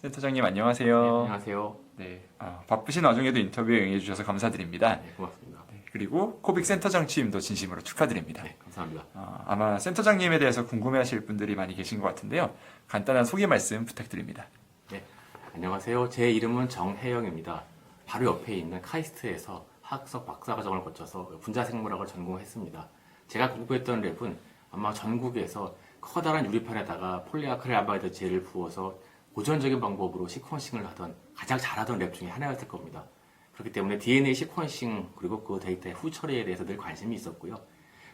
센터장님 네, 안녕하세요. 안녕하세요. 네, 바쁘신 와중에도 인터뷰에 응해주셔서 감사드립니다. 네, 고맙습니다. 네, 그리고 코빅 센터장 취임도 진심으로 축하드립니다. 네, 감사합니다. 아마 센터장님에 대해서 궁금해하실 분들이 많이 계신 것 같은데요. 간단한 소개 말씀 부탁드립니다. 네, 안녕하세요. 제 이름은 정혜영입니다. 바로 옆에 있는 카이스트에서 학석 박사과정을 거쳐서 분자생물학을 전공했습니다. 제가 공부했던 랩은 아마 전국에서 커다란 유리판에다가 폴리아크릴아마이드 젤을 부어서 고전적인 방법으로 시퀀싱을 하던 가장 잘하던 랩 중에 하나였을 겁니다. 그렇기 때문에 DNA 시퀀싱 그리고 그 데이터의 후처리에 대해서 늘 관심이 있었고요.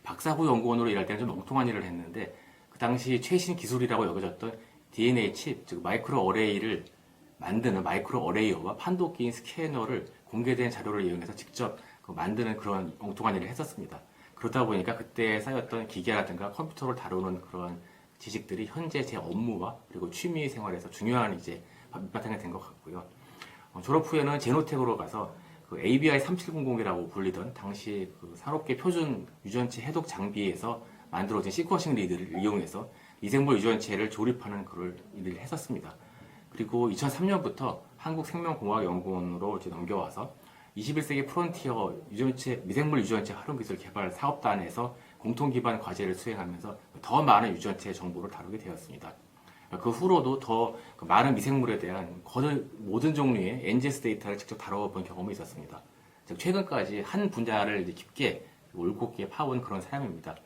박사 후 연구원으로 일할 때는 좀 엉뚱한 일을 했는데 그 당시 최신 기술이라고 여겨졌던 DNA 칩, 즉 마이크로 어레이를 만드는 마이크로 어레이어와 판도 끼인 스캐너를 공개된 자료를 이용해서 직접 만드는 그런 엉뚱한 일을 했었습니다. 그러다 보니까 그때 쌓였던 기계라든가 컴퓨터를 다루는 그런 지식들이 현재 제 업무와 그리고 취미 생활에서 중요한 이제 밑바탕이 된 것 같고요. 졸업 후에는 제노텍으로 가서 그 ABI 3700이라고 불리던 당시 그 산업계 표준 유전체 해독 장비에서 만들어진 시퀀싱 리드를 이용해서 미생물 유전체를 조립하는 그런 일을 했었습니다. 그리고 2003년부터 한국생명공학연구원으로 이제 넘겨와서 21세기 프론티어 유전체, 미생물 유전체 활용 기술 개발 사업단에서 공통 기반 과제를 수행하면서 더 많은 유전체 정보를 다루게 되었습니다. 그 후로도 더 많은 미생물에 대한 거의 모든 종류의 NGS 데이터를 직접 다뤄본 경험이 있었습니다. 즉 최근까지 한 분야를 이제 깊게 올곧게 파온 그런 사람입니다.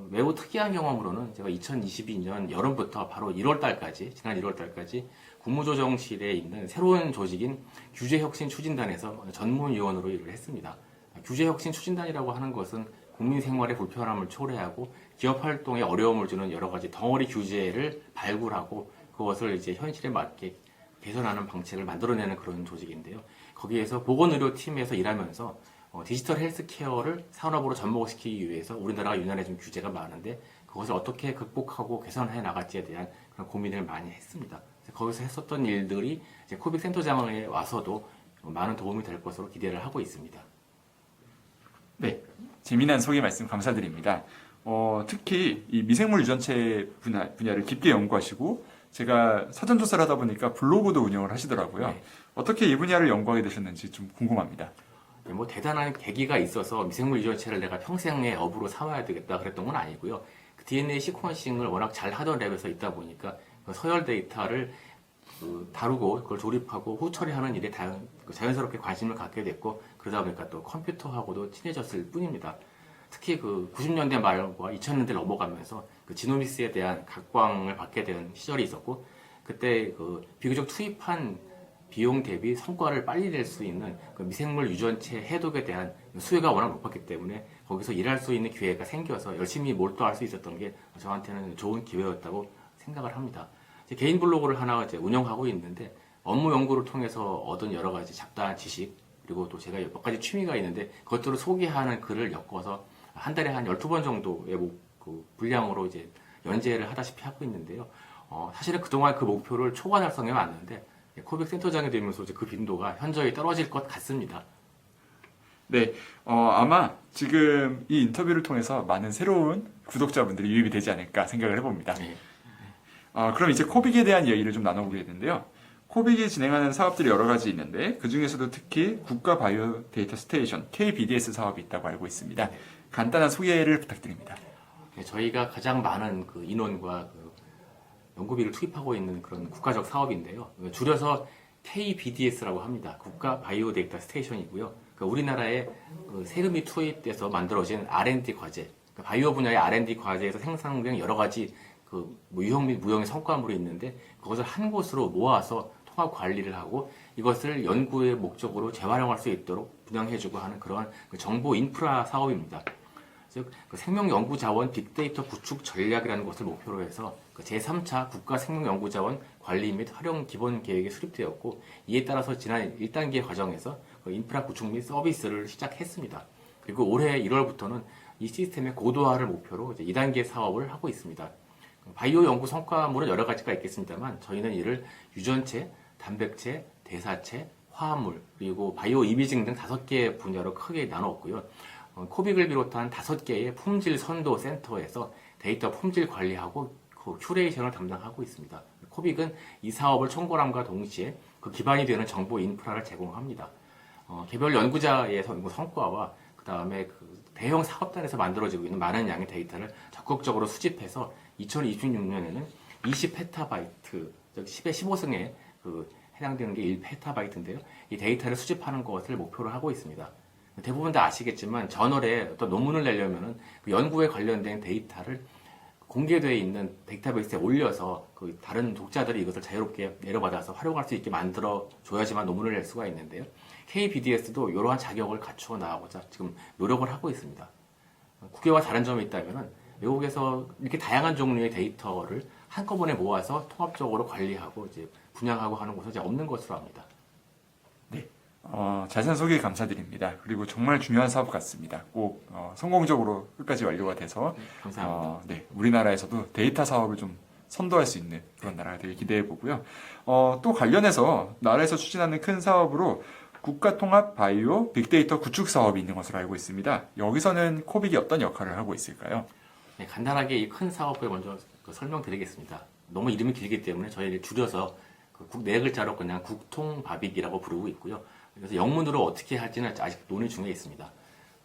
매우 특이한 경험으로는 제가 2022년 여름부터 바로 1월달까지, 지난 1월달까지 국무조정실에 있는 새로운 조직인 규제혁신추진단에서 전문위원으로 일을 했습니다. 규제혁신추진단이라고 하는 것은 국민 생활의 불편함을 초래하고 기업 활동에 어려움을 주는 여러 가지 덩어리 규제를 발굴하고 그것을 이제 현실에 맞게 개선하는 방책을 만들어내는 그런 조직인데요. 거기에서 보건의료팀에서 일하면서 디지털 헬스케어를 산업으로 접목시키기 위해서 우리나라가 유난히 좀 규제가 많은데 그것을 어떻게 극복하고 개선해 나갈지에 대한 그런 고민을 많이 했습니다. 거기서 했었던 일들이 이제 코빅 센터장에 와서도 많은 도움이 될 것으로 기대를 하고 있습니다. 네, 재미난 소개 말씀 감사드립니다. 특히 이 미생물 유전체 분야를 깊게 연구하시고 제가 사전조사를 하다 보니까 블로그도 운영을 하시더라고요. 네. 어떻게 이 분야를 연구하게 되셨는지 좀 궁금합니다. 뭐 대단한 계기가 있어서 미생물 유전체를 내가 평생의 업으로 삼아야 되겠다 그랬던 건 아니고요. 그 DNA 시퀀싱을 워낙 잘 하던 랩에서 있다 보니까 그 서열 데이터를 다루고 그걸 조립하고 후처리하는 일에 자연스럽게 관심을 갖게 됐고 그러다 보니까 또 컴퓨터하고도 친해졌을 뿐입니다. 특히 그 90년대 말과 2000년대 넘어가면서 그 지노믹스에 대한 각광을 받게 된 시절이 있었고 그때 그 비교적 투입한 비용 대비 성과를 빨리 낼 수 있는 그 미생물 유전체 해독에 대한 수요가 워낙 높았기 때문에 거기서 일할 수 있는 기회가 생겨서 열심히 몰두할 수 있었던 게 저한테는 좋은 기회였다고 생각을 합니다. 제 개인 블로그를 하나 이제 운영하고 있는데 업무 연구를 통해서 얻은 여러 가지 잡다한 지식 그리고 또 제가 몇 가지 취미가 있는데 그것들을 소개하는 글을 엮어서 한 달에 한 12번 정도의 그 분량으로 이제 연재를 하다시피 하고 있는데요. 사실은 그동안 그 목표를 초과 달성해 왔는데 코빅 센터장이 되면서 이제 그 빈도가 현저히 떨어질 것 같습니다. 네, 아마 지금 이 인터뷰를 통해서 많은 새로운 구독자분들이 유입이 되지 않을까 생각을 해봅니다. 네. 그럼 이제 코빅에 대한 이야기를 좀 나눠보겠는데요. 코빅이 진행하는 사업들이 여러 가지 있는데 그 중에서도 특히 국가 바이오 데이터 스테이션 KBDS 사업이 있다고 알고 있습니다. 간단한 소개를 부탁드립니다. 네, 저희가 가장 많은 그 인원과 그 연구비를 투입하고 있는 그런 국가적 사업인데요. 줄여서 KBDS라고 합니다. 국가 바이오 데이터 스테이션이고요. 그러니까 우리나라에 그 세금이 투입돼서 만들어진 R&D 과제, 그러니까 바이오 분야의 R&D 과제에서 생산된 여러 가지 그 유형 및 무형의 성과물이 있는데 그것을 한 곳으로 모아서 통합 관리를 하고 이것을 연구의 목적으로 재활용할 수 있도록 운영해주고 하는 그런 그 정보 인프라 사업입니다. 즉, 그 생명연구자원 빅데이터 구축 전략이라는 것을 목표로 해서 그 제3차 국가생명연구자원 관리 및 활용 기본 계획이 수립되었고 이에 따라서 지난 1단계 과정에서 그 인프라 구축 및 서비스를 시작했습니다. 그리고 올해 1월부터는 이 시스템의 고도화를 목표로 이제 2단계 사업을 하고 있습니다. 바이오 연구 성과물은 여러 가지가 있겠습니다만 저희는 이를 유전체, 단백체, 대사체, 화합물, 그리고 바이오 이미징 등 5개 분야로 크게 나눴고요. 코빅을 비롯한 5개의 품질 선도 센터에서 데이터 품질 관리하고 큐레이션을 담당하고 있습니다. 코빅은 이 사업을 총괄함과 동시에 그 기반이 되는 정보 인프라를 제공합니다. 개별 연구자의 성과와 그 다음에 그 대형 사업단에서 만들어지고 있는 많은 양의 데이터를 적극적으로 수집해서 2026년에는 20페타바이트, 즉 10의 15승에 해당되는 게 1페타바이트인데요. 이 데이터를 수집하는 것을 목표로 하고 있습니다. 대부분 다 아시겠지만 저널에 어떤 논문을 내려면은 그 연구에 관련된 데이터를 공개되어 있는 데이터베이스에 올려서 그 다른 독자들이 이것을 자유롭게 내려받아서 활용할 수 있게 만들어 줘야지만 논문을 낼 수가 있는데요. KBDS도 이러한 자격을 갖추어 나가고자 지금 노력을 하고 있습니다. 국외와 다른 점이 있다면은 외국에서 이렇게 다양한 종류의 데이터를 한꺼번에 모아서 통합적으로 관리하고 이제 분양하고 하는 곳은 이제 없는 것으로 합니다. 네. 자세한 소개 감사드립니다. 그리고 정말 중요한 사업 같습니다. 꼭 성공적으로 끝까지 완료가 돼서 감사합니다. 네, 우리나라에서도 데이터 사업을 좀 선도할 수 있는 그런 나라가 되게 기대해 보고요. 또 관련해서 나라에서 추진하는 큰 사업으로 국가통합 바이오 빅데이터 구축 사업이 있는 것으로 알고 있습니다. 여기서는 코빅이 어떤 역할을 하고 있을까요? 네, 간단하게 이 큰 사업을 먼저 설명드리겠습니다. 너무 이름이 길기 때문에 저희를 줄여서 네 글자로 그냥 국통바빅이라고 부르고 있고요. 그래서 영문으로 어떻게 할지는 아직 논의 중에 있습니다.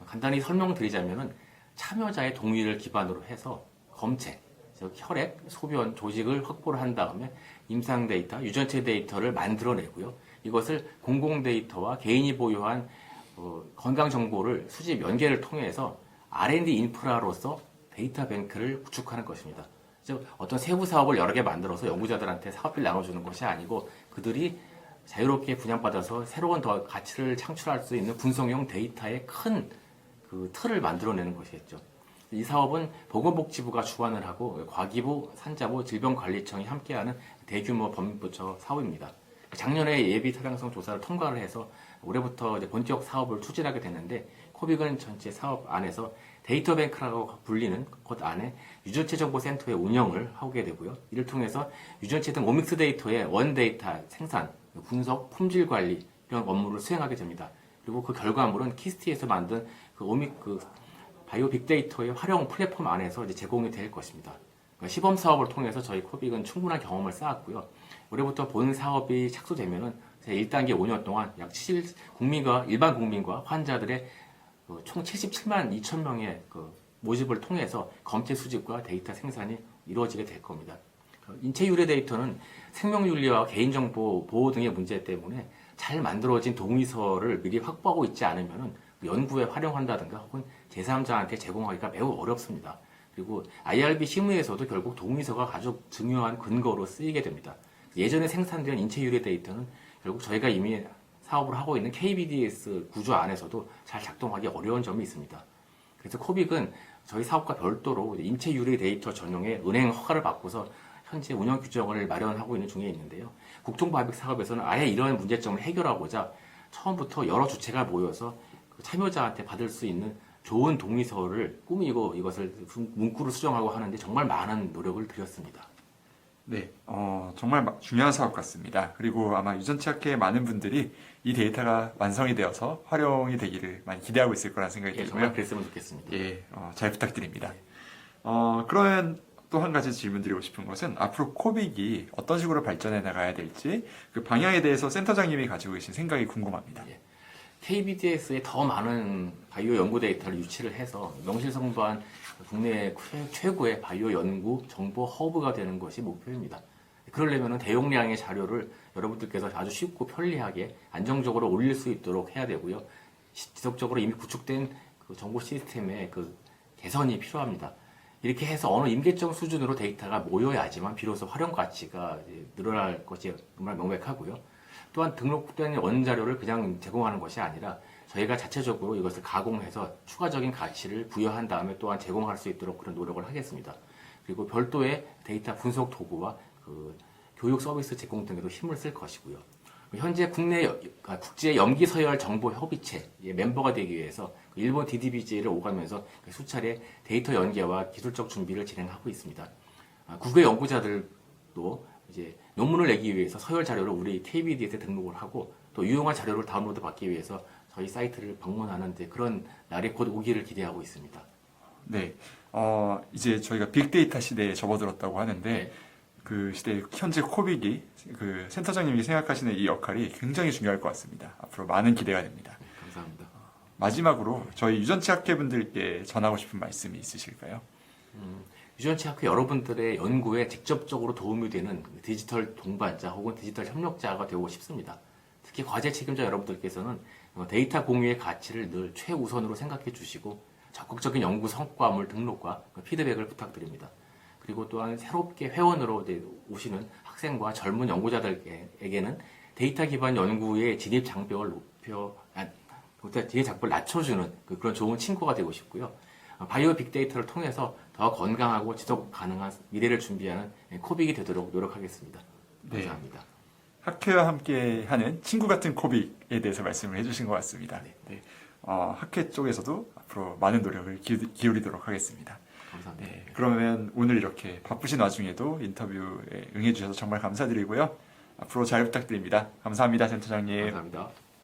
간단히 설명드리자면은 참여자의 동의를 기반으로 해서 검체, 즉 혈액, 소변, 조직을 확보를 한 다음에 임상 데이터, 유전체 데이터를 만들어내고요. 이것을 공공 데이터와 개인이 보유한 건강 정보를 수집 연계를 통해서 R&D 인프라로서 데이터 뱅크를 구축하는 것입니다. 즉 어떤 세부 사업을 여러 개 만들어서 연구자들한테 사업비를 나눠주는 것이 아니고 그들이 자유롭게 분양받아서 새로운 더 가치를 창출할 수 있는 분석용 데이터의 큰 그 틀을 만들어내는 것이겠죠. 이 사업은 보건복지부가 주관을 하고 과기부, 산자부, 질병관리청이 함께하는 대규모 범부처 사업입니다. 작년에 예비 타당성 조사를 통과를 해서 올해부터 이제 본격 사업을 추진하게 됐는데 코빅은 전체 사업 안에서 데이터뱅크라고 불리는 것 안에 유전체 정보센터의 운영을 하게 되고요. 이를 통해서 유전체 등 오믹스 데이터의 원데이터 생산, 분석, 품질 관리 이런 업무를 수행하게 됩니다. 그리고 그 결과물은 키스티에서 만든 그 바이오 빅데이터의 활용 플랫폼 안에서 이제 제공이 될 것입니다. 그러니까 시범 사업을 통해서 저희 코빅은 충분한 경험을 쌓았고요. 올해부터 본 사업이 착수되면은 1단계 5년 동안 약 일반 국민과 환자들의 총 77만 2천 명의 모집을 통해서 검체 수집과 데이터 생산이 이루어지게 될 겁니다. 인체 유래 데이터는 생명윤리와 개인정보 보호 등의 문제 때문에 잘 만들어진 동의서를 미리 확보하고 있지 않으면 연구에 활용한다든가 혹은 제3자한테 제공하기가 매우 어렵습니다. 그리고 IRB 심의에서도 결국 동의서가 아주 중요한 근거로 쓰이게 됩니다. 예전에 생산된 인체 유래 데이터는 결국 저희가 이미 사업을 하고 있는 KBDS 구조 안에서도 잘 작동하기 어려운 점이 있습니다. 그래서 코빅은 저희 사업과 별도로 인체 유래 데이터 전용의 은행 허가를 받고서 현재 운영 규정을 마련하고 있는 중에 있는데요. 국통바빅 사업에서는 아예 이런 문제점을 해결하고자 처음부터 여러 주체가 모여서 참여자한테 받을 수 있는 좋은 동의서를 꾸미고 이것을 문구를 수정하고 하는데 정말 많은 노력을 들였습니다. 네, 정말 중요한 사업 같습니다. 그리고 아마 유전체학회의 많은 분들이 이 데이터가 완성이 되어서 활용이 되기를 많이 기대하고 있을 거라는 생각이 들고요. 정말 그랬으면 좋겠습니다. 예, 잘 부탁드립니다. 그러면 또 한 가지 질문 드리고 싶은 것은 앞으로 코빅이 어떤 식으로 발전해 나가야 될지 그 방향에 대해서 센터장님이 가지고 계신 생각이 궁금합니다. KBDS에 더 많은 바이오 연구 데이터를 유치를 해서 명실상부한 국내 최고의 바이오 연구 정보 허브가 되는 것이 목표입니다. 그러려면 대용량의 자료를 여러분들께서 아주 쉽고 편리하게 안정적으로 올릴 수 있도록 해야 되고요. 지속적으로 이미 구축된 그 정보 시스템의 그 개선이 필요합니다. 이렇게 해서 어느 임계점 수준으로 데이터가 모여야지만 비로소 활용 가치가 늘어날 것이 정말 명백하고요. 또한 등록된 원자료를 그냥 제공하는 것이 아니라 저희가 자체적으로 이것을 가공해서 추가적인 가치를 부여한 다음에 또한 제공할 수 있도록 그런 노력을 하겠습니다. 그리고 별도의 데이터 분석 도구와 그 교육 서비스 제공 등에도 힘을 쓸 것이고요. 현재 국제 염기 서열 정보 협의체의 멤버가 되기 위해서 일본 DDBJ를 오가면서 수차례 데이터 연계와 기술적 준비를 진행하고 있습니다. 국외 연구자들도 이제 논문을 내기 위해서 서열 자료를 우리 KBDS에 등록을 하고 또 유용한 자료를 다운로드 받기 위해서 저희 사이트를 방문하는데 그런 날이 곧 오기를 기대하고 있습니다. 네, 이제 저희가 빅데이터 시대에 접어들었다고 하는데 네. 그 시대 현재 코빅이 그 센터장님이 생각하시는 이 역할이 굉장히 중요할 것 같습니다. 앞으로 많은 기대가 됩니다. 네, 감사합니다. 마지막으로 저희 유전치 학회분들께 전하고 싶은 말씀이 있으실까요? 유전치 학회 여러분들의 연구에 직접적으로 도움이 되는 디지털 동반자 혹은 디지털 협력자가 되고 싶습니다. 특히 과제 책임자 여러분들께서는 데이터 공유의 가치를 늘 최우선으로 생각해 주시고 적극적인 연구 성과물 등록과 피드백을 부탁드립니다. 그리고 또한 새롭게 회원으로 이제 오시는 학생과 젊은 연구자들에게는 데이터 기반 연구의 진입 장벽을 진입 장벽을 낮춰주는 그런 좋은 친구가 되고 싶고요. 바이오 빅데이터를 통해서 더 건강하고 지속 가능한 미래를 준비하는 코빅이 되도록 노력하겠습니다. 감사합니다. 학회와 함께하는 친구 같은 코빅에 대해서 말씀을 해주신 것 같습니다. 네. 학회 쪽에서도 앞으로 많은 노력을 기울이도록 하겠습니다. 감사합니다. 네, 그러면 오늘 이렇게 바쁘신 와중에도 인터뷰에 응해주셔서 정말 감사드리고요. 앞으로 잘 부탁드립니다. 감사합니다, 센터장님. 감사합니다.